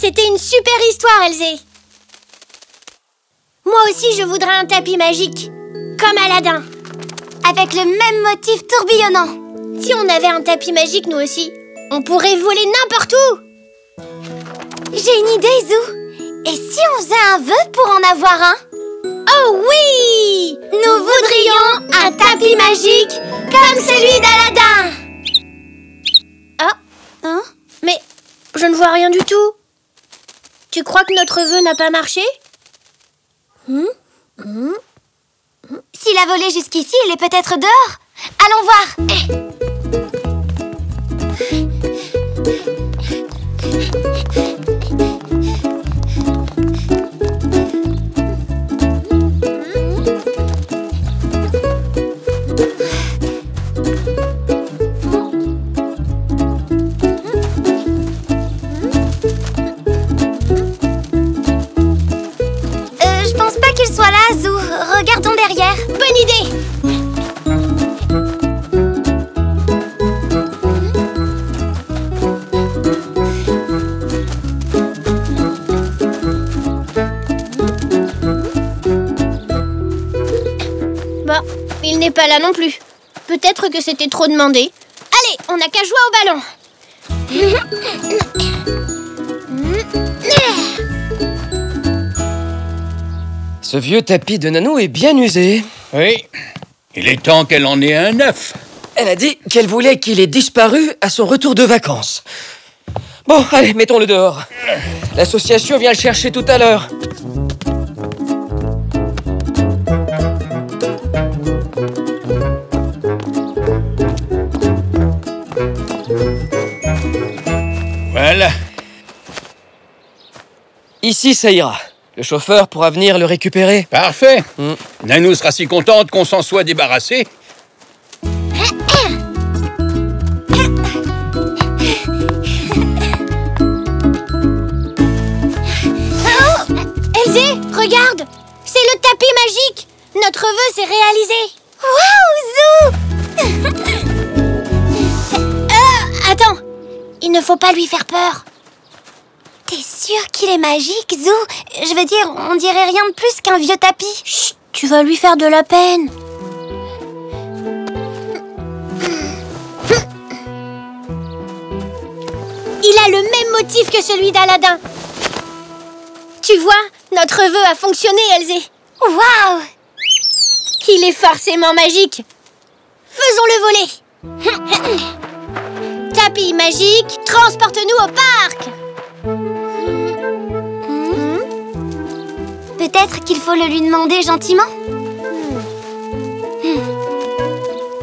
C'était une super histoire, Elzé. Moi aussi, je voudrais un tapis magique, comme Aladdin, avec le même motif tourbillonnant. Si on avait un tapis magique, nous aussi, on pourrait voler n'importe où. J'ai une idée, Zou. Et si on faisait un vœu pour en avoir un? Oh oui! Nous voudrions un tapis magique comme celui d'Aladin. Ah, hein? Mais je ne vois rien du tout. Tu crois que notre vœu n'a pas marché? S'il a volé jusqu'ici, il est peut-être dehors. Allons voir. Je pense pas qu'il soit là, Zou. Regardons derrière. Bonne idée. Bah, il n'est pas là non plus. Peut-être que c'était trop demandé. Allez, on n'a qu'à jouer au ballon. Ce vieux tapis de Nanou est bien usé. Oui, il est temps qu'elle en ait un neuf. Elle a dit qu'elle voulait qu'il ait disparu à son retour de vacances. Bon, allez, mettons-le dehors. L'association vient le chercher tout à l'heure. Voilà. Ici, ça ira. Le chauffeur pourra venir le récupérer. Parfait. Nanou sera si contente qu'on s'en soit débarrassé. Elzé, regarde! C'est le tapis magique! Notre vœu s'est réalisé! Waouh, Zou! Attends! Il ne faut pas lui faire peur! T'es sûr qu'il est magique, Zou? Je veux dire, on dirait rien de plus qu'un vieux tapis. Chut, tu vas lui faire de la peine. Il a le même motif que celui d'Aladin. Tu vois, notre vœu a fonctionné, Elzé. Waouh! Il est forcément magique. Faisons-le voler. Tapis magique, transporte-nous au parc. Peut-être qu'il faut le lui demander gentiment.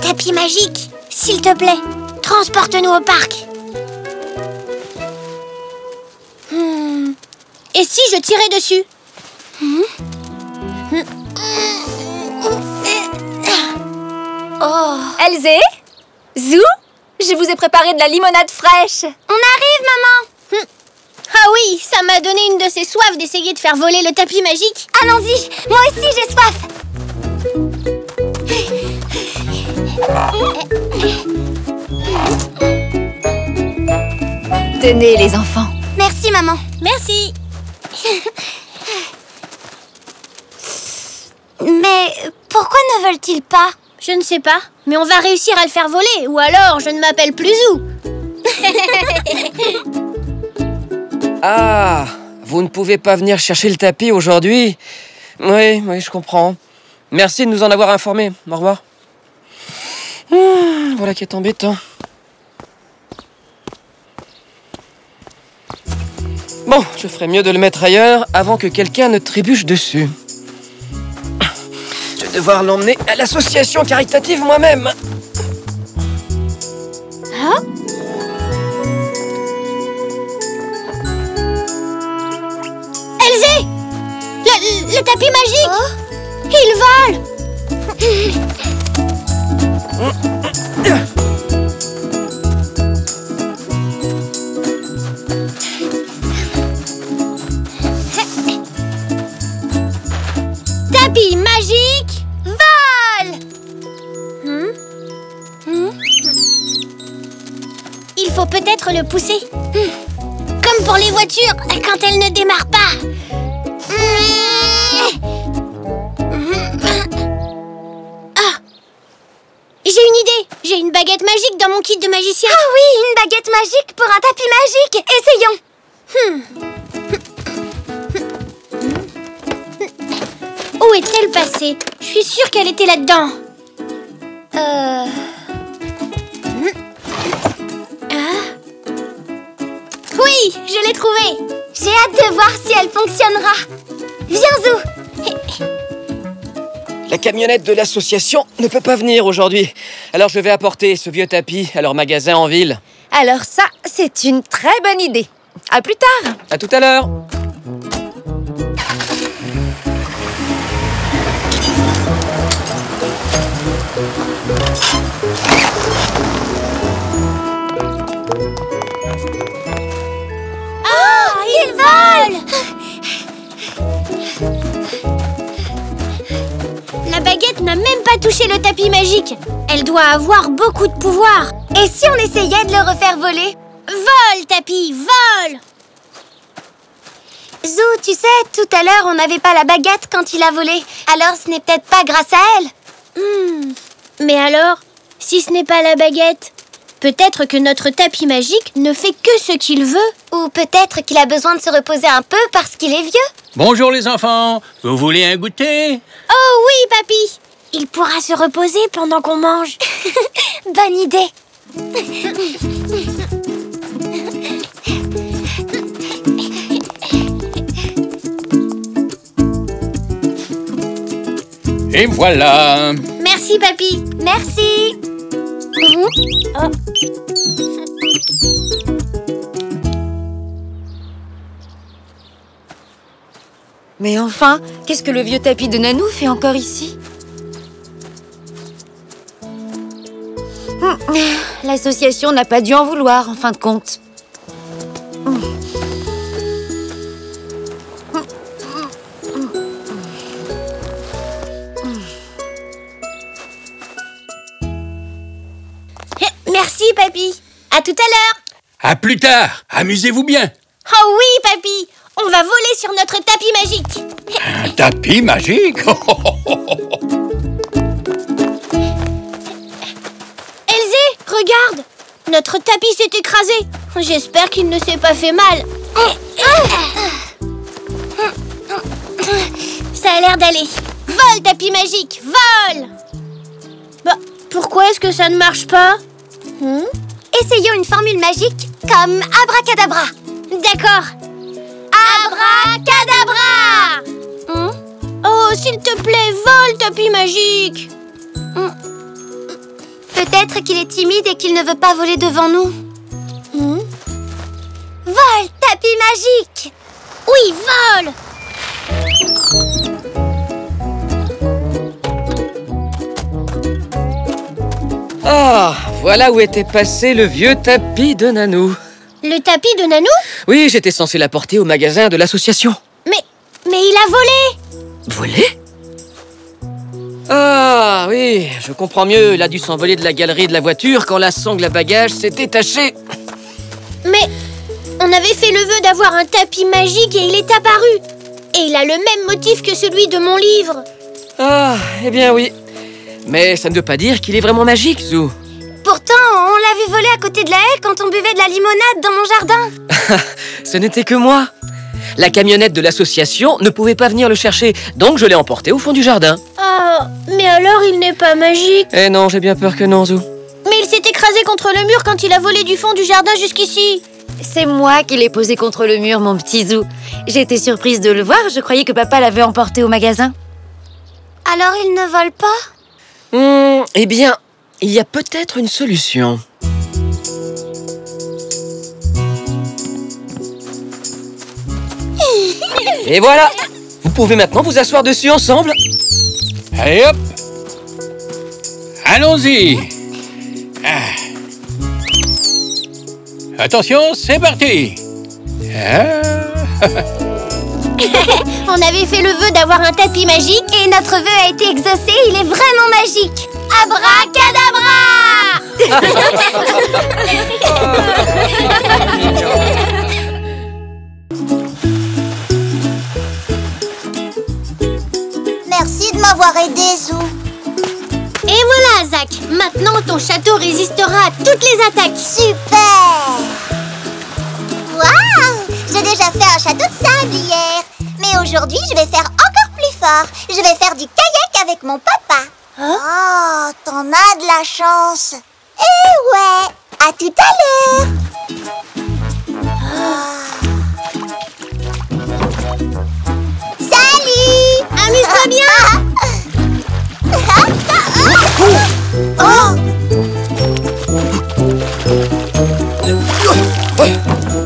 Tapis magique, s'il te plaît, transporte-nous au parc. Et si je tirais dessus? Oh. Elzé? Zou? Je vous ai préparé de la limonade fraîche. On arrive, maman. Ah oui, ça m'a donné une de ces soifs d'essayer de faire voler le tapis magique. Allons-y, moi aussi j'ai soif. Tenez, les enfants. Merci, maman. Merci. Mais pourquoi ne veulent-ils pas? Je ne sais pas, mais on va réussir à le faire voler, ou alors je ne m'appelle plus Zou. Ah, vous ne pouvez pas venir chercher le tapis aujourd'hui? Oui, je comprends. Merci de nous en avoir informés. Au revoir. Voilà qui est embêtant. Bon, je ferais mieux de le mettre ailleurs avant que quelqu'un ne trébuche dessus. Je vais devoir l'emmener à l'association caritative moi-même. Hein? Elzé! Le tapis magique! Oh? Il vole! Tapis magique, vole! Il faut peut-être le pousser. Comme pour les voitures quand elles ne démarrent pas. Ah, j'ai une idée. J'ai une baguette magique dans mon kit de magicien. Ah oui, une baguette magique pour un tapis magique. Essayons. Où est-elle passée? Je suis sûre qu'elle était là-dedans. Oui, je l'ai trouvée. J'ai hâte de voir si elle fonctionnera. Viens, Zou. La camionnette de l'association ne peut pas venir aujourd'hui. Alors je vais apporter ce vieux tapis à leur magasin en ville. Alors ça, c'est une très bonne idée. À plus tard. À tout à l'heure. Oh, il vole! La baguette n'a même pas touché le tapis magique. Elle doit avoir beaucoup de pouvoir. Et si on essayait de le refaire voler? Vole, tapis, vole! Zou, tu sais, tout à l'heure, on n'avait pas la baguette quand il a volé. Alors ce n'est peut-être pas grâce à elle. Mais alors, si ce n'est pas la baguette, peut-être que notre tapis magique ne fait que ce qu'il veut. Ou peut-être qu'il a besoin de se reposer un peu parce qu'il est vieux. Bonjour les enfants, vous voulez un goûter? Oh oui, papy! Il pourra se reposer pendant qu'on mange. Bonne idée. Et voilà. Merci, papy. Merci. Mais enfin, qu'est-ce que le vieux tapis de Nanou fait encore ici? L'association n'a pas dû en vouloir, en fin de compte. Merci, papy. À tout à l'heure. À plus tard. Amusez-vous bien. Oh oui, papy. On va voler sur notre tapis magique. Un tapis magique? Elzé, regarde. Notre tapis s'est écrasé. J'espère qu'il ne s'est pas fait mal. Ça a l'air d'aller. Vole, tapis magique, vole. Bah, pourquoi est-ce que ça ne marche pas? Essayons une formule magique comme abracadabra. D'accord. Abracadabra. Oh, s'il te plaît, vole, tapis magique. Peut-être qu'il est timide et qu'il ne veut pas voler devant nous. Vole, tapis magique. Oui, vole. Ah, voilà où était passé le vieux tapis de Nanou. Le tapis de Nanou? Oui, j'étais censé l'apporter au magasin de l'association. Mais il a volé. Volé? Ah, oui, je comprends mieux. Il a dû s'envoler de la galerie de la voiture quand la sangle à bagages s'est détachée. Mais on avait fait le vœu d'avoir un tapis magique et il est apparu. Et il a le même motif que celui de mon livre. Ah, eh bien oui. Mais ça ne veut pas dire qu'il est vraiment magique, Zou. Pourtant, on l'a vu voler à côté de la haie quand on buvait de la limonade dans mon jardin. Ce n'était que moi. La camionnette de l'association ne pouvait pas venir le chercher, donc je l'ai emporté au fond du jardin. Ah, mais alors il n'est pas magique. Eh non, j'ai bien peur que non, Zou. Mais il s'est écrasé contre le mur quand il a volé du fond du jardin jusqu'ici. C'est moi qui l'ai posé contre le mur, mon petit Zou. J'ai été surprise de le voir, je croyais que papa l'avait emporté au magasin. Alors il ne vole pas? Eh bien, il y a peut-être une solution. Et voilà! Vous pouvez maintenant vous asseoir dessus ensemble. Allez hop. Allons-y. Attention, c'est parti. On avait fait le vœu d'avoir un tapis magique. Et notre vœu a été exaucé, il est vraiment magique. Abracadabra! m'avoir aidé, Zou. Et voilà, Zach. Maintenant, ton château résistera à toutes les attaques. Super! Waouh! J'ai déjà fait un château de sable hier. Mais aujourd'hui, je vais faire encore plus fort. Je vais faire du kayak avec mon papa. Oh, t'en as de la chance. Eh ouais! À tout à l'heure! Salut! Amuse-toi bien.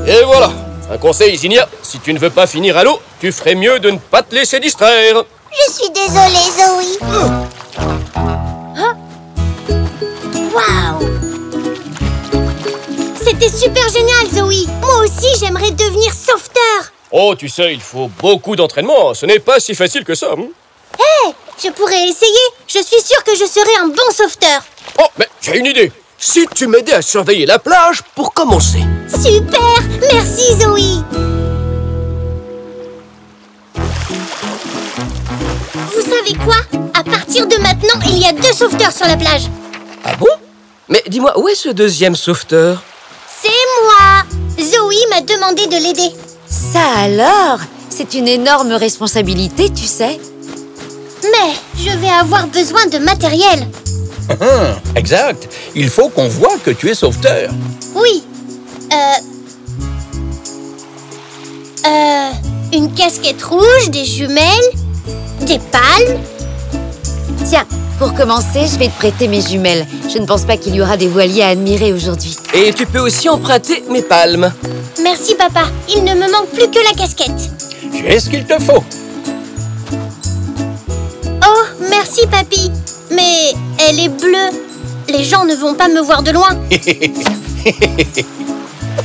Et voilà. Un conseil, Zinnia. Si tu ne veux pas finir à l'eau, tu ferais mieux de ne pas te laisser distraire. Je suis désolée, Zoé. Waouh! C'était super génial, Zoé. Moi aussi, j'aimerais devenir sauveteur. Oh, tu sais, il faut beaucoup d'entraînement. Ce n'est pas si facile que ça. Hé, je pourrais essayer. Je suis sûre que je serai un bon sauveteur. Oh, mais j'ai une idée. Si tu m'aidais à surveiller la plage pour commencer. Super! Merci, Zoé. Vous savez quoi? À partir de maintenant, il y a 2 sauveteurs sur la plage. Ah bon? Mais dis-moi, où est ce deuxième sauveteur? C'est moi. Zoé m'a demandé de l'aider. Ça alors? C'est une énorme responsabilité, tu sais. Mais je vais avoir besoin de matériel. Exact. Il faut qu'on voie que tu es sauveteur. Oui. Une casquette rouge, des jumelles, des palmes. Tiens, pour commencer, je vais te prêter mes jumelles. Je ne pense pas qu'il y aura des voiliers à admirer aujourd'hui. Et tu peux aussi emprunter mes palmes. Merci, papa. Il ne me manque plus que la casquette. J'ai ce qu'il te faut. Oh, merci, papy. Mais elle est bleue. Les gens ne vont pas me voir de loin.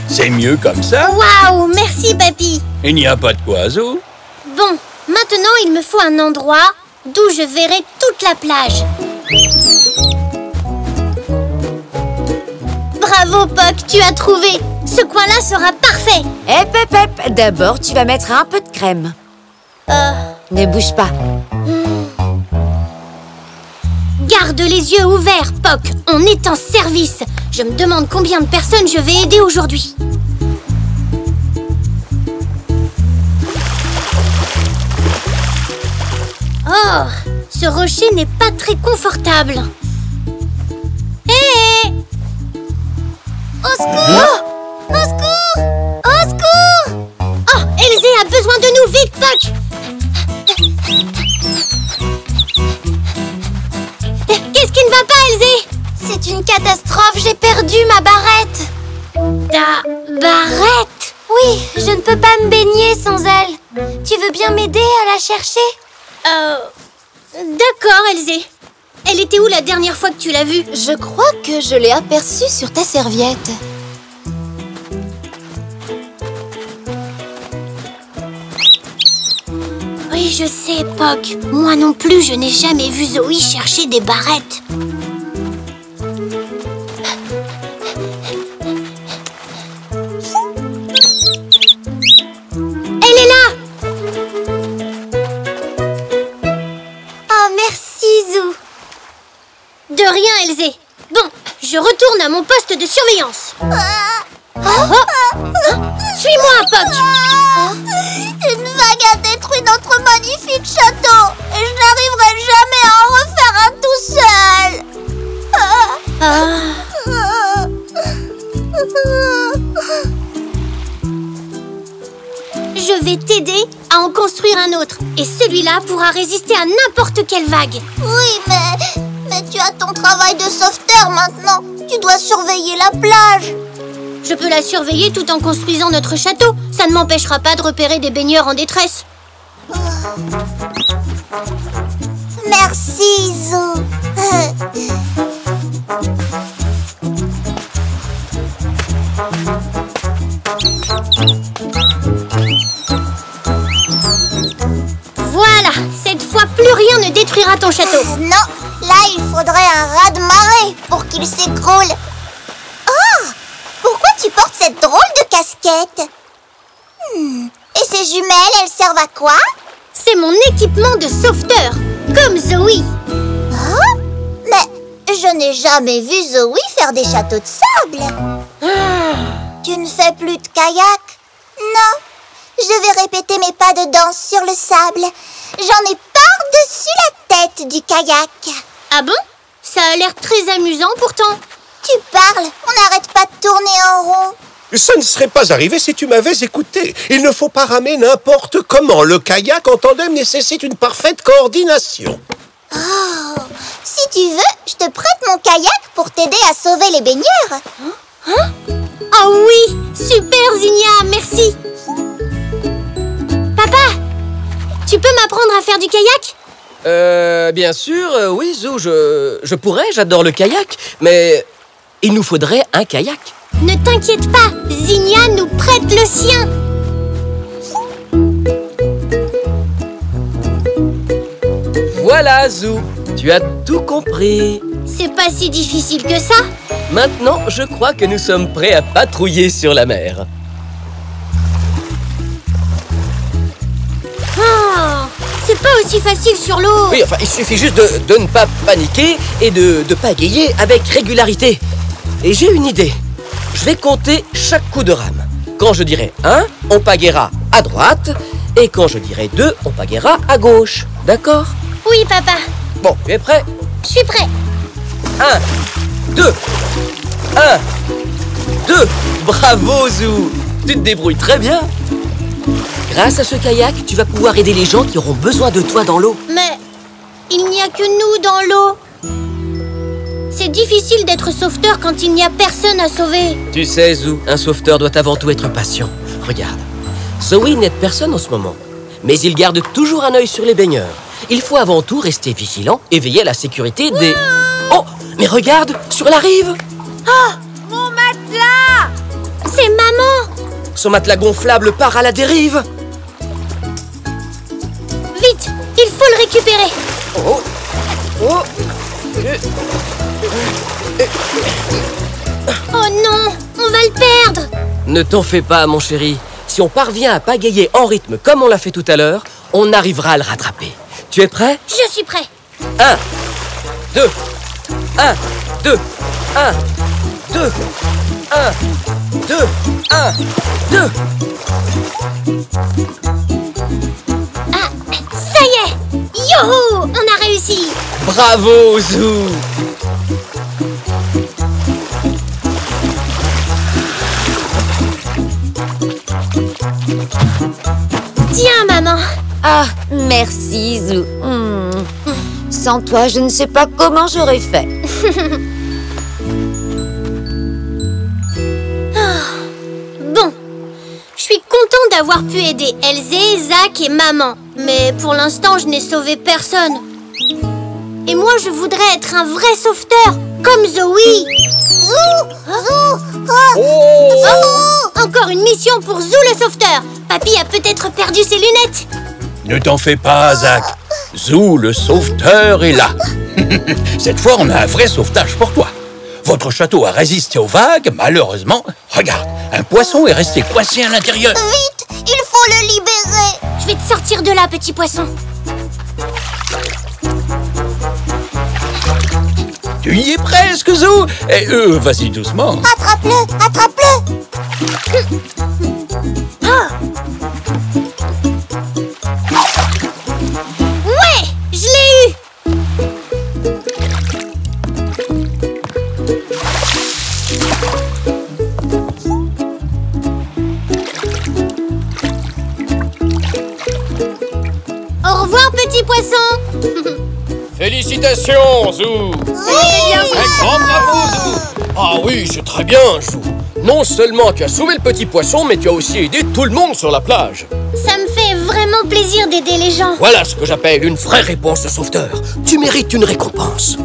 C'est mieux comme ça. Waouh, merci, papy. Il n'y a pas de quoi, Zou. Bon, maintenant, il me faut un endroit d'où je verrai toute la plage. Bravo, Poc, tu as trouvé. Ce coin-là sera parfait. Hep, hep, hep. D'abord, tu vas mettre un peu de crème. Ne bouge pas. Garde les yeux ouverts, Poc. On est en service. Je me demande combien de personnes je vais aider aujourd'hui. Oh, ce rocher n'est pas très confortable. Hé! Au secours! Au secours! Au secours! Oh, Elzé a besoin de nous, vite, Poc! Qu'est-ce qui ne va pas, Elzé? C'est une catastrophe, j'ai perdu ma barrette. Ta barrette? Oui, je ne peux pas me baigner sans elle. Tu veux bien m'aider à la chercher? D'accord, Elzé. Elle était où la dernière fois que tu l'as vue? Je crois que je l'ai aperçue sur ta serviette. Oui, je sais, Poc. Moi non plus, je n'ai jamais vu Zoé chercher des barrettes. Elle est là! Oh, merci, Zou. De rien, Elzé. Bon, je retourne à mon poste de surveillance. Suis-moi, Poc. Une vague a détruit notre magnifique château et je n'arriverai jamais à en refaire un tout seul. Je vais t'aider à en construire un autre. Et celui-là pourra résister à n'importe quelle vague. Oui, mais tu as ton travail de sauveteur maintenant. Tu dois surveiller la plage. Je peux la surveiller tout en construisant notre château. Ça ne m'empêchera pas de repérer des baigneurs en détresse. Merci, Zou. Voilà, cette fois plus rien ne détruira ton château. Non, là il faudrait un raz-de-marée pour qu'il s'écroule. Oh, pourquoi tu portes cette drôle de casquette? Et ces jumelles, elles servent à quoi? C'est mon équipement de sauveteur. comme Zoe. Hein? Mais je n'ai jamais vu Zoe faire des châteaux de sable. Tu ne fais plus de kayak? Non. Je vais répéter mes pas de danse sur le sable. J'en ai par-dessus la tête du kayak. Ah bon? Ça a l'air très amusant pourtant. Tu parles, on n'arrête pas de tourner en rond. Ça ne serait pas arrivé si tu m'avais écouté. Il ne faut pas ramer n'importe comment. Le kayak en tandem nécessite une parfaite coordination. Oh, si tu veux, je te prête mon kayak pour t'aider à sauver les baigneurs. Hein? Ah oui, super Zinnia, merci. Papa, tu peux m'apprendre à faire du kayak? Bien sûr, oui, Zou, je pourrais, j'adore le kayak, mais il nous faudrait un kayak. Ne t'inquiète pas, Zinnia nous prête le sien. Voilà, Zou, tu as tout compris. C'est pas si difficile que ça. Maintenant, je crois que nous sommes prêts à patrouiller sur la mer. Oh, c'est pas aussi facile sur l'eau. Oui, enfin, il suffit juste de ne pas paniquer et de pagayer avec régularité. Et j'ai une idée. Je vais compter chaque coup de rame. Quand je dirai 1, on pagayera à droite. Et quand je dirai 2, on pagayera à gauche. D'accord? Oui, papa. Bon, tu es prêt? Je suis prêt. 1, 2, 1, 2. Bravo, Zou. Tu te débrouilles très bien. Grâce à ce kayak, tu vas pouvoir aider les gens qui auront besoin de toi dans l'eau. Mais il n'y a que nous dans l'eau. C'est difficile d'être sauveteur quand il n'y a personne à sauver. Tu sais, Zou, un sauveteur doit avant tout être patient. Regarde, Zoe n'aide personne en ce moment, mais il garde toujours un œil sur les baigneurs. Il faut avant tout rester vigilant et veiller à la sécurité des... Oh, mais regarde, sur la rive. Oh, mon matelas! C'est maman. Son matelas gonflable part à la dérive. Vite, il faut le récupérer. Oh, oh. Oh non, on va le perdre. Ne t'en fais pas, mon chéri. Si on parvient à pagayer en rythme comme on l'a fait tout à l'heure, on arrivera à le rattraper. Tu es prêt? Je suis prêt. 1, 2, 1, 2, 1, 2, 1, 2, 1, 2. Ah, ça y est. Youhou, on a réussi. Bravo, Zou. Tiens, maman. Ah, merci, Zou. Sans toi, je ne sais pas comment j'aurais fait. Bon, je suis contente d'avoir pu aider Elzé, Zach et maman. Mais pour l'instant, je n'ai sauvé personne. Et moi, je voudrais être un vrai sauveteur, comme Zoe. Encore une mission pour Zou le sauveteur. Papy a peut-être perdu ses lunettes. Ne t'en fais pas, Zach. Zou, le sauveteur, est là. Cette fois, on a un vrai sauvetage pour toi. Votre château a résisté aux vagues, malheureusement. Regarde, un poisson est resté coincé à l'intérieur. Vite, il faut le libérer. Je vais te sortir de là, petit poisson. Tu y es presque, Zou. Et vas-y doucement. Attrape-le, attrape-le. Ouais, je l'ai eu. Au revoir, petit poisson. Félicitations, Zou. Un grand bravo, Zou. Ah oui, c'est très bien, Zou. Non seulement tu as sauvé le petit poisson, mais tu as aussi aidé tout le monde sur la plage. Ça me fait vraiment plaisir d'aider les gens. Voilà ce que j'appelle une vraie réponse de sauveteur. Tu mérites une récompense.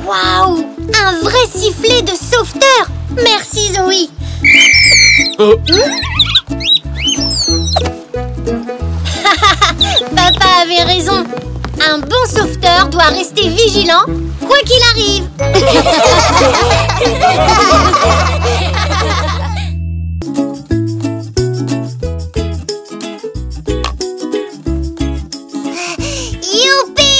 Waouh, un vrai sifflet de sauveteur. Merci, Zoe. Papa avait raison. Un bon sauveteur doit rester vigilant, quoi qu'il arrive. Youpi!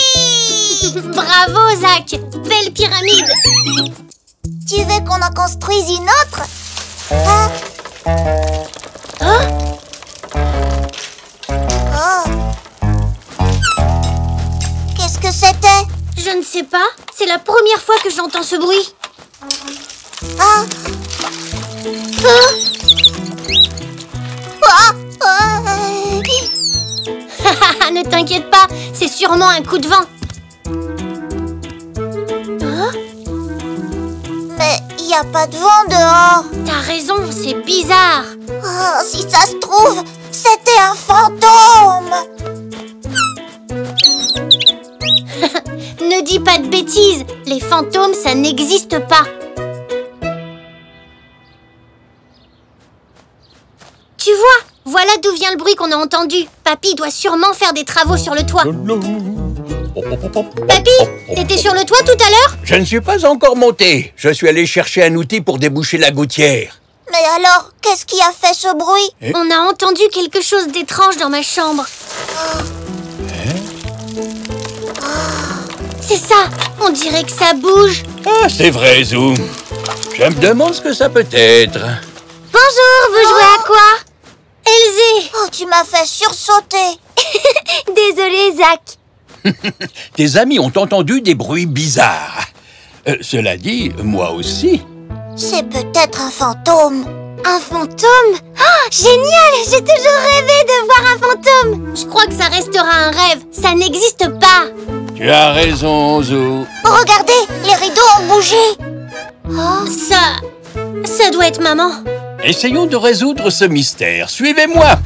Tu veux qu'on en construise une autre? Hein? Oh. Qu'est-ce que c'était? Je ne sais pas. C'est la première fois que j'entends ce bruit. Ah. Ne t'inquiète pas, c'est sûrement un coup de vent. Mais il n'y a pas de vent dehors. T'as raison, c'est bizarre. Oh, si ça se trouve, c'était un fantôme. Ne dis pas de bêtises, les fantômes, ça n'existe pas. Tu vois, voilà d'où vient le bruit qu'on a entendu. Papy doit sûrement faire des travaux sur le toit. Papy, t'étais sur le toit tout à l'heure? Je ne suis pas encore monté. Je suis allé chercher un outil pour déboucher la gouttière. Mais alors, qu'est-ce qui a fait ce bruit? On a entendu quelque chose d'étrange dans ma chambre. C'est ça, on dirait que ça bouge. Ah, c'est vrai, Zou. Je me demande ce que ça peut être. Bonjour, vous jouez à quoi? Elzé. Oh, tu m'as fait sursauter. Désolée, Zach. Tes amis ont entendu des bruits bizarres. Cela dit, moi aussi. C'est peut-être un fantôme. Un fantôme? Oh, génial! J'ai toujours rêvé de voir un fantôme. Je crois que ça restera un rêve. Ça n'existe pas. Tu as raison, Zou. Regardez, les rideaux ont bougé. Oh, ça doit être maman. Essayons de résoudre ce mystère. Suivez-moi.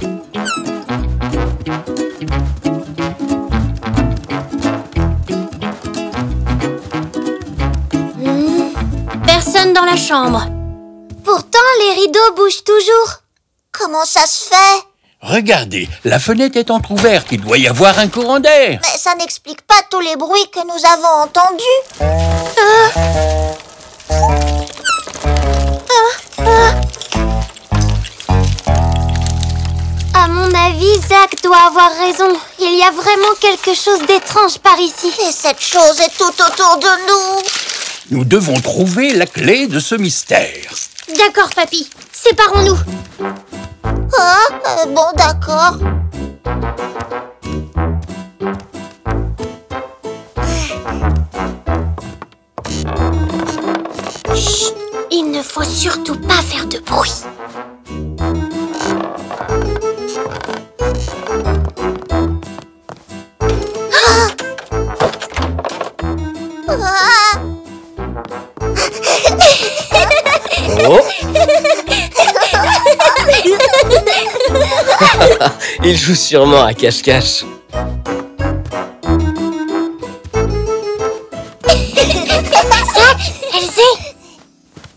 Personne dans la chambre. Pourtant, les rideaux bougent toujours. Comment ça se fait? Regardez, la fenêtre est entrouverte. Il doit y avoir un courant d'air. Mais ça n'explique pas tous les bruits que nous avons entendus. À mon avis, Zach doit avoir raison. Il y a vraiment quelque chose d'étrange par ici. Et cette chose est tout autour de nous. Nous devons trouver la clé de ce mystère. D'accord, papy. Séparons-nous. Bon, d'accord. Chut, il ne faut surtout pas faire de bruit. Oh. Il joue sûrement à cache-cache. Zach, Elzé,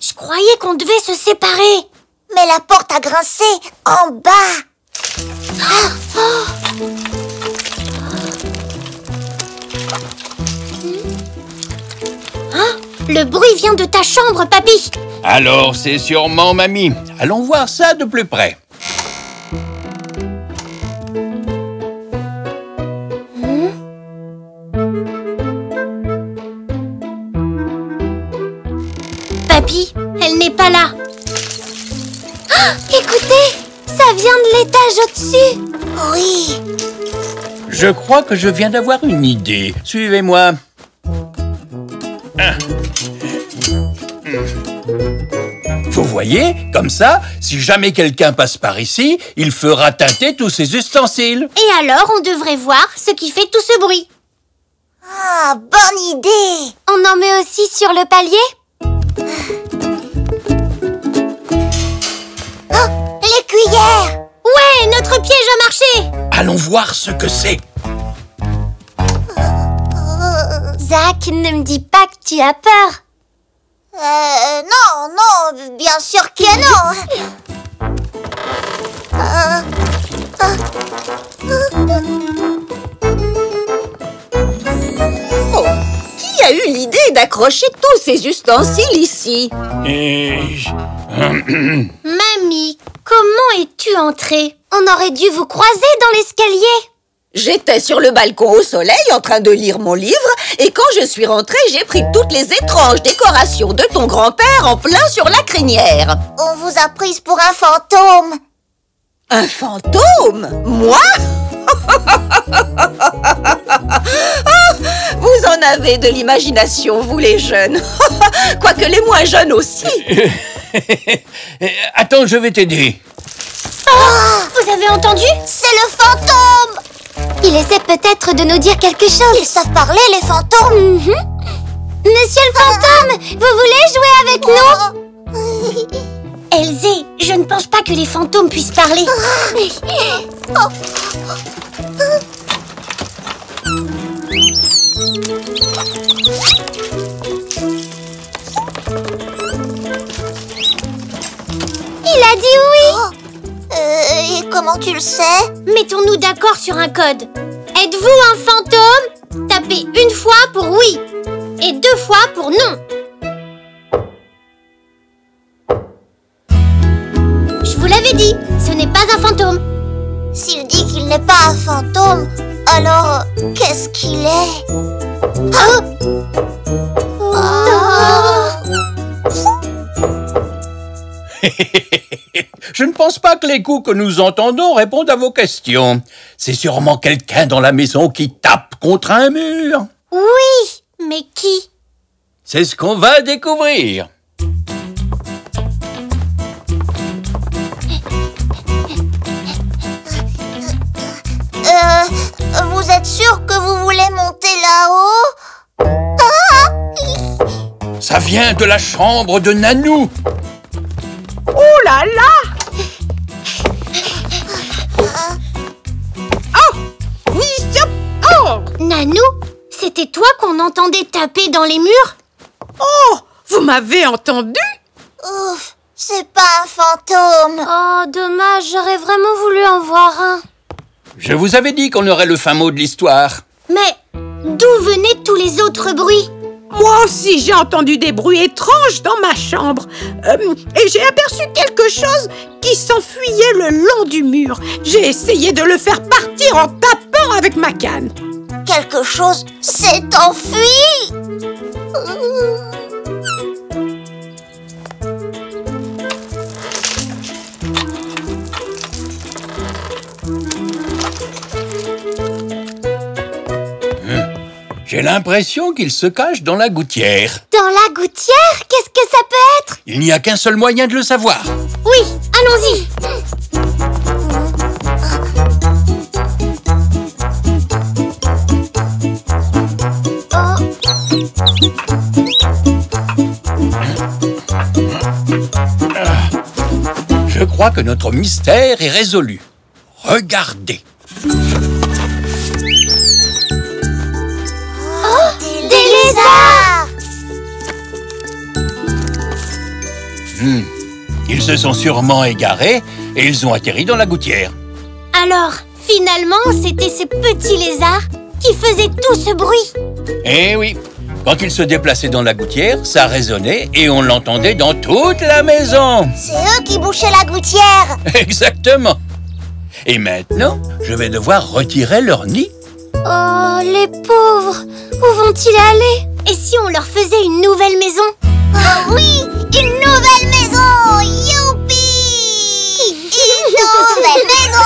je croyais qu'on devait se séparer. Mais la porte a grincé en bas. Le bruit vient de ta chambre, papy. Alors, c'est sûrement mamie. Allons voir ça de plus près. Papy, elle n'est pas là. Écoutez, ça vient de l'étage au-dessus. Oui. Je crois que je viens d'avoir une idée. Suivez-moi. Vous voyez, comme ça, si jamais quelqu'un passe par ici, il fera teinter tous ses ustensiles. Et alors, on devrait voir ce qui fait tout ce bruit. Ah, bonne idée. On en met aussi sur le palier? Oh, les cuillères. Ouais, notre piège a marché. Allons voir ce que c'est. Zach, ne me dis pas que tu as peur. Non, bien sûr que non. Oh, qui a eu l'idée d'accrocher tous ces ustensiles ici? Mamie, comment es-tu entrée? On aurait dû vous croiser dans l'escalier. J'étais sur le balcon au soleil en train de lire mon livre et quand je suis rentrée, j'ai pris toutes les étranges décorations de ton grand-père en plein sur la crinière. On vous a prise pour un fantôme. Un fantôme? Moi? Vous en avez de l'imagination, vous les jeunes. Quoique les moins jeunes aussi. Attends, je vais t'aider. Vous avez entendu? C'est le fantôme. Il essaie peut-être de nous dire quelque chose. Ils savent parler, les fantômes. Monsieur le fantôme, vous voulez jouer avec nous? Elzé, je ne pense pas que les fantômes puissent parler. Il a dit oui. Et comment tu le sais? Mettons-nous d'accord sur un code. Êtes-vous un fantôme? Tapez une fois pour oui et 2 fois pour non. Je vous l'avais dit, ce n'est pas un fantôme. S'il dit qu'il n'est pas un fantôme, alors qu'est-ce qu'il est? Je ne pense pas que les coups que nous entendons répondent à vos questions. C'est sûrement quelqu'un dans la maison qui tape contre un mur. Oui, mais qui? C'est ce qu'on va découvrir. Vous êtes sûr que vous voulez monter là-haut? Ça vient de la chambre de Nanou. Oh là là! Oh! Oui, oh! Nanou, c'était toi qu'on entendait taper dans les murs? Oh! Vous m'avez entendu? Ouf, c'est pas un fantôme. Oh, dommage, j'aurais vraiment voulu en voir un. Je vous avais dit qu'on aurait le fin mot de l'histoire. Mais d'où venaient tous les autres bruits? Moi aussi, j'ai entendu des bruits étranges dans ma chambre. Et j'ai aperçu quelque chose qui s'enfuyait le long du mur. J'ai essayé de le faire partir en tapant avec ma canne. Quelque chose s'est enfui. J'ai l'impression qu'il se cache dans la gouttière. Dans la gouttière? Qu'est-ce que ça peut être? Il n'y a qu'un seul moyen de le savoir. Oui, allons-y. Je crois que notre mystère est résolu. Regardez. Des lézards. Ils se sont sûrement égarés et ils ont atterri dans la gouttière. Alors, finalement, c'était ces petits lézards qui faisaient tout ce bruit. Eh oui, quand ils se déplaçaient dans la gouttière, ça résonnait et on l'entendait dans toute la maison. C'est eux qui bouchaient la gouttière. Exactement. Et maintenant, je vais devoir retirer leur nid. Oh, les pauvres! Où vont-ils aller? Et si on leur faisait une nouvelle maison? Ah oui, une nouvelle maison. Youpi! Une nouvelle maison.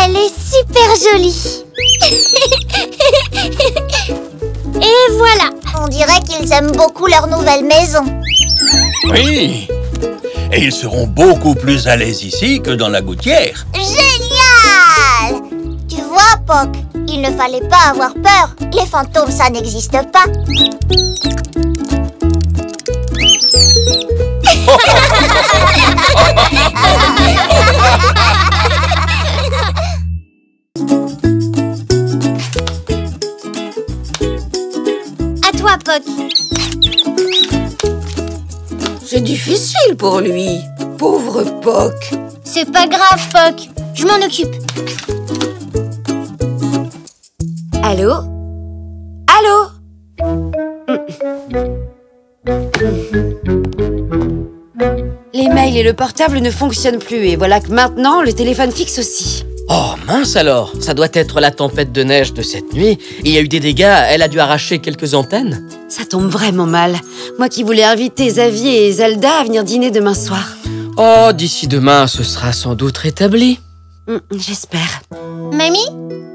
Elle est super jolie. Et voilà. On dirait qu'ils aiment beaucoup leur nouvelle maison. Oui. Et ils seront beaucoup plus à l'aise ici que dans la gouttière. Génial! Tu vois, Poc, il ne fallait pas avoir peur. Les fantômes, ça n'existe pas. Poc. C'est difficile pour lui. Pauvre Poc. C'est pas grave, Poc. Je m'en occupe. Allô? Allô? Les mails et le portable ne fonctionnent plus et voilà que maintenant le téléphone fixe aussi. Oh mince alors, ça doit être la tempête de neige de cette nuit. Il y a eu des dégâts, elle a dû arracher quelques antennes. Ça tombe vraiment mal. Moi qui voulais inviter Xavier et Zelda à venir dîner demain soir. Oh, d'ici demain, ce sera sans doute rétabli. J'espère. Mamie,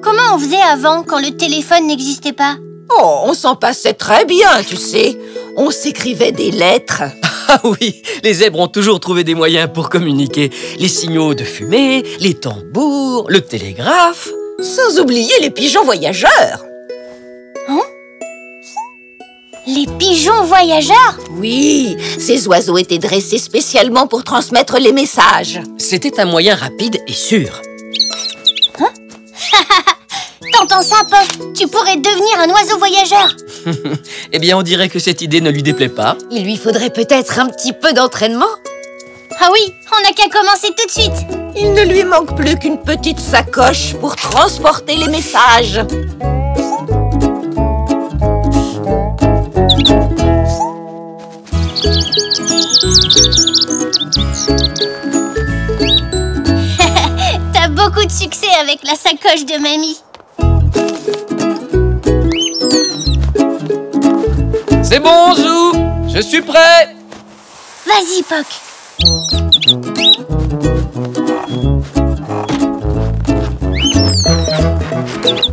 comment on faisait avant quand le téléphone n'existait pas? Oh, on s'en passait très bien, tu sais. On s'écrivait des lettres. Ah oui, les zèbres ont toujours trouvé des moyens pour communiquer. Les signaux de fumée, les tambours, le télégraphe. Sans oublier les pigeons voyageurs. Hein? Les pigeons voyageurs? Oui, ces oiseaux étaient dressés spécialement pour transmettre les messages. C'était un moyen rapide et sûr. Hein? T'entends ça, Poc? Tu pourrais devenir un oiseau voyageur. Eh bien, on dirait que cette idée ne lui déplaît pas. Il lui faudrait peut-être un petit peu d'entraînement. Ah oui, on n'a qu'à commencer tout de suite. Il ne lui manque plus qu'une petite sacoche pour transporter les messages. T'as beaucoup de succès avec la sacoche de mamie. C'est bon, Zou! Je suis prêt! Vas-y, Poc.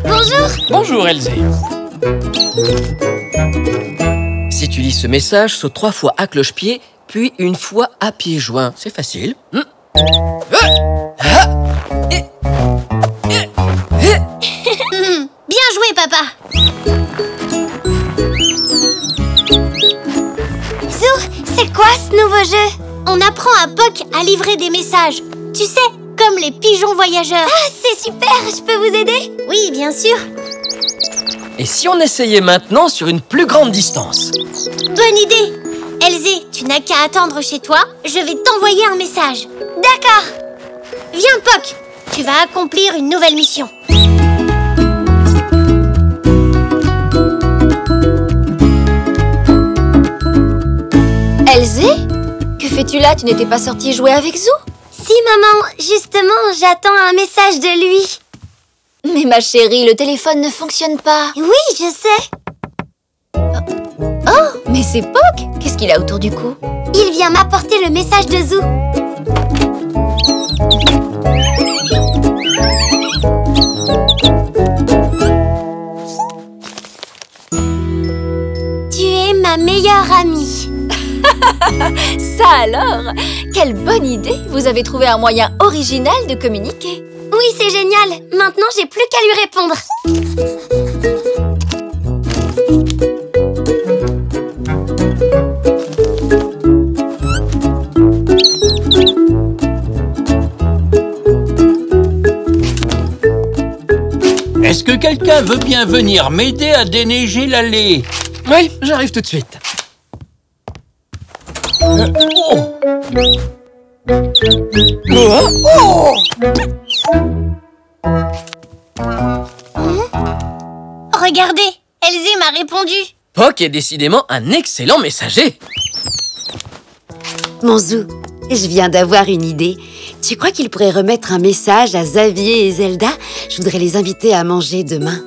Bonjour. Bonjour, Elzé. Si tu lis ce message, saute 3 fois à cloche-pied, puis une fois à pieds joints. C'est facile. Bien joué, papa. Zou, c'est quoi ce nouveau jeu? On apprend à Poc à livrer des messages. Tu sais, comme les pigeons voyageurs. Ah, c'est super, je peux vous aider? Oui, bien sûr. Et si on essayait maintenant sur une plus grande distance? Bonne idée. Elzé, tu n'as qu'à attendre chez toi. Je vais t'envoyer un message. D'accord. Viens, Poc. Tu vas accomplir une nouvelle mission. Elzé? Que fais-tu là? Tu n'étais pas sortie jouer avec Zou? Si, maman. Justement, j'attends un message de lui. Mais ma chérie, le téléphone ne fonctionne pas. Oui, je sais. Oh, mais c'est Poc! Qu'est-ce qu'il a autour du cou? Il vient m'apporter le message de Zou. Tu es ma meilleure amie. Ça alors! Quelle bonne idée! Vous avez trouvé un moyen original de communiquer. Oui, c'est génial. Maintenant, j'ai plus qu'à lui répondre. Est-ce que quelqu'un veut bien venir m'aider à déneiger l'allée? Oui, j'arrive tout de suite. Regardez, Elzé m'a répondu. Poc est décidément un excellent messager. Mon Zou, je viens d'avoir une idée. Tu crois qu'il pourrait remettre un message à Xavier et Zelda? Je voudrais les inviter à manger demain.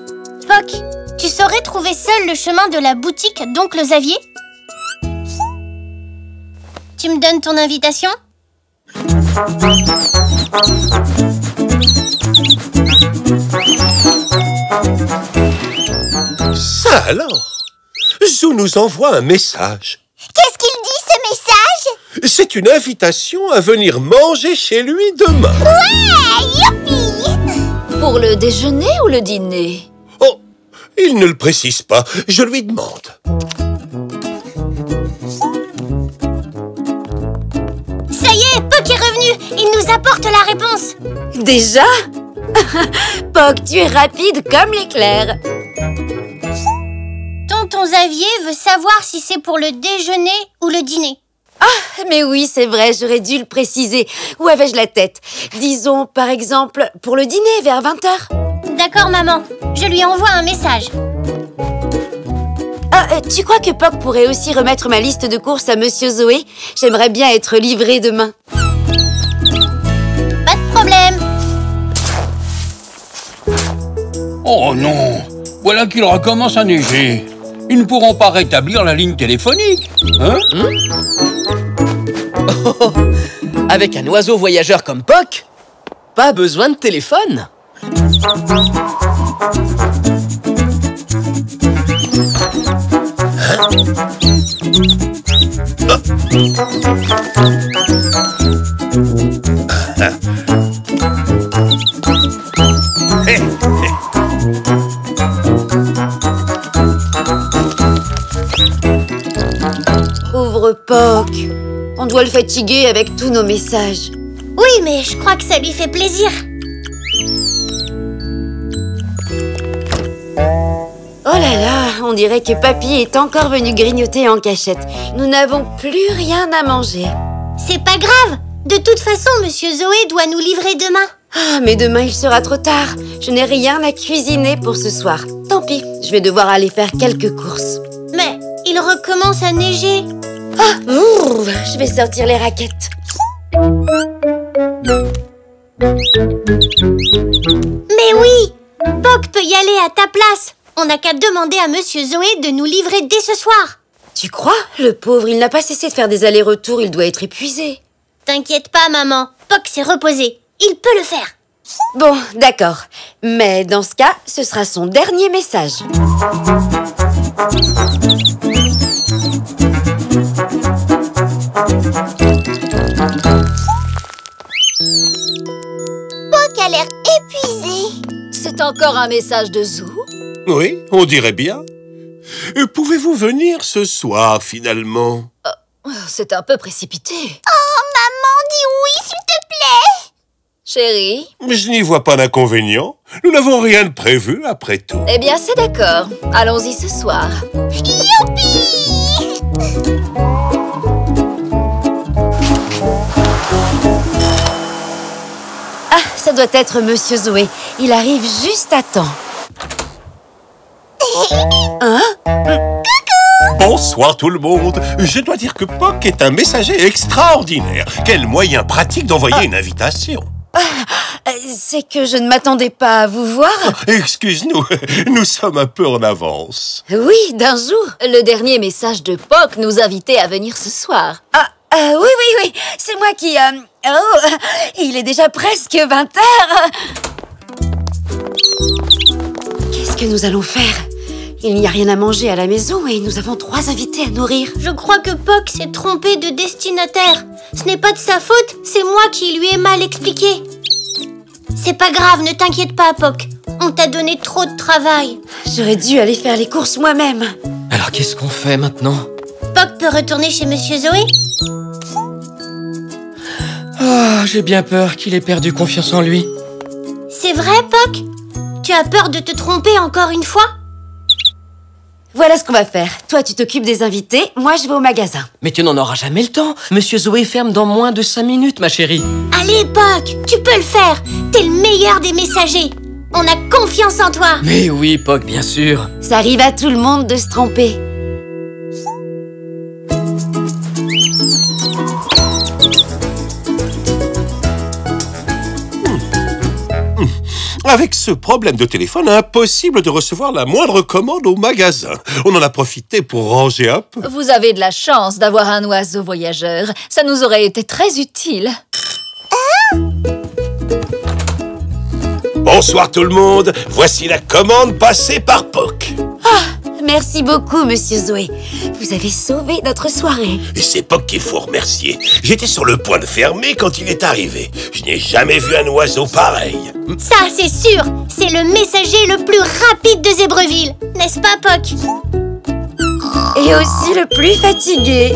Poc, tu saurais trouver seul le chemin de la boutique d'Oncle Xavier? Tu me donnes ton invitation? Ça alors? Zou nous envoie un message. Qu'est-ce qu'il dit, ce message? C'est une invitation à venir manger chez lui demain. Ouais, youpi! Pour le déjeuner ou le dîner? Oh, il ne le précise pas. Je lui demande. Ça y est, Poc est revenu. Il nous apporte la réponse. Déjà? Poc, tu es rapide comme l'éclair. Ton tonton Xavier veut savoir si c'est pour le déjeuner ou le dîner. Ah, mais oui, c'est vrai, j'aurais dû le préciser. Où avais-je la tête? Disons, par exemple, pour le dîner, vers 20h. D'accord, maman. Je lui envoie un message. Ah, tu crois que Poc pourrait aussi remettre ma liste de courses à Monsieur Zoé? J'aimerais bien être livrée demain. Pas de problème. Oh non! Voilà qu'il recommence à neiger. Ils ne pourront pas rétablir la ligne téléphonique, hein? Oh, avec un oiseau voyageur comme Poc, pas besoin de téléphone. Pauvre Poc. On doit le fatiguer avec tous nos messages. Oui, mais je crois que ça lui fait plaisir. Oh là là, on dirait que Papy est encore venu grignoter en cachette. Nous n'avons plus rien à manger. C'est pas grave. De toute façon, Monsieur Zoé doit nous livrer demain. Ah, mais demain il sera trop tard. Je n'ai rien à cuisiner pour ce soir. Tant pis, je vais devoir aller faire quelques courses. Mais il recommence à neiger. Ah, je vais sortir les raquettes. Mais oui, Poc peut y aller à ta place. On n'a qu'à demander à Monsieur Zoé de nous livrer dès ce soir. Tu crois? Le pauvre, il n'a pas cessé de faire des allers-retours, il doit être épuisé. T'inquiète pas, maman. Poc s'est reposé. Il peut le faire. Bon, d'accord. Mais dans ce cas, ce sera son dernier message. Poc a l'air épuisé. C'est encore un message de Zou? Oui, on dirait bien. Pouvez-vous venir ce soir, finalement? C'est un peu précipité. Oh, maman, dis oui, s'il te plaît. Chérie? Je n'y vois pas d'inconvénient. Nous n'avons rien de prévu, après tout. Eh bien, c'est d'accord. Allons-y ce soir. Youpi! Ah, ça doit être Monsieur Zoé. Il arrive juste à temps. Hein? Bonsoir tout le monde. Je dois dire que Poc est un messager extraordinaire. Quel moyen pratique d'envoyer une invitation. C'est que je ne m'attendais pas à vous voir. Excuse-nous, nous sommes un peu en avance. Oui, d'un jour. Le dernier message de Poc nous invitait à venir ce soir. Oui, c'est moi qui... Oh, il est déjà presque 20h. Qu'est-ce que nous allons faire? Il n'y a rien à manger à la maison et nous avons 3 invités à nourrir. Je crois que Poc s'est trompé de destinataire. Ce n'est pas de sa faute, c'est moi qui lui ai mal expliqué. C'est pas grave, ne t'inquiète pas, Poc. On t'a donné trop de travail. J'aurais dû aller faire les courses moi-même. Alors qu'est-ce qu'on fait maintenant? Poc peut retourner chez Monsieur Zoé? Oh, j'ai bien peur qu'il ait perdu confiance en lui. C'est vrai, Poc? Tu as peur de te tromper encore une fois? Voilà ce qu'on va faire. Toi, tu t'occupes des invités, moi je vais au magasin. Mais tu n'en auras jamais le temps. Monsieur Zoé ferme dans moins de 5 minutes, ma chérie. Allez, Poc, tu peux le faire. T'es le meilleur des messagers. On a confiance en toi. Mais oui, Poc, bien sûr. Ça arrive à tout le monde de se tromper. Avec ce problème de téléphone, impossible de recevoir la moindre commande au magasin. On en a profité pour ranger un peu. Vous avez de la chance d'avoir un oiseau voyageur. Ça nous aurait été très utile. Bonsoir tout le monde. Voici la commande passée par Poc. Merci beaucoup, Monsieur Zoé. Vous avez sauvé notre soirée. Et c'est Poc qu'il faut remercier. J'étais sur le point de fermer quand il est arrivé. Je n'ai jamais vu un oiseau pareil. Ça, c'est sûr. C'est le messager le plus rapide de Zébreville. N'est-ce pas, Poc? Et aussi le plus fatigué.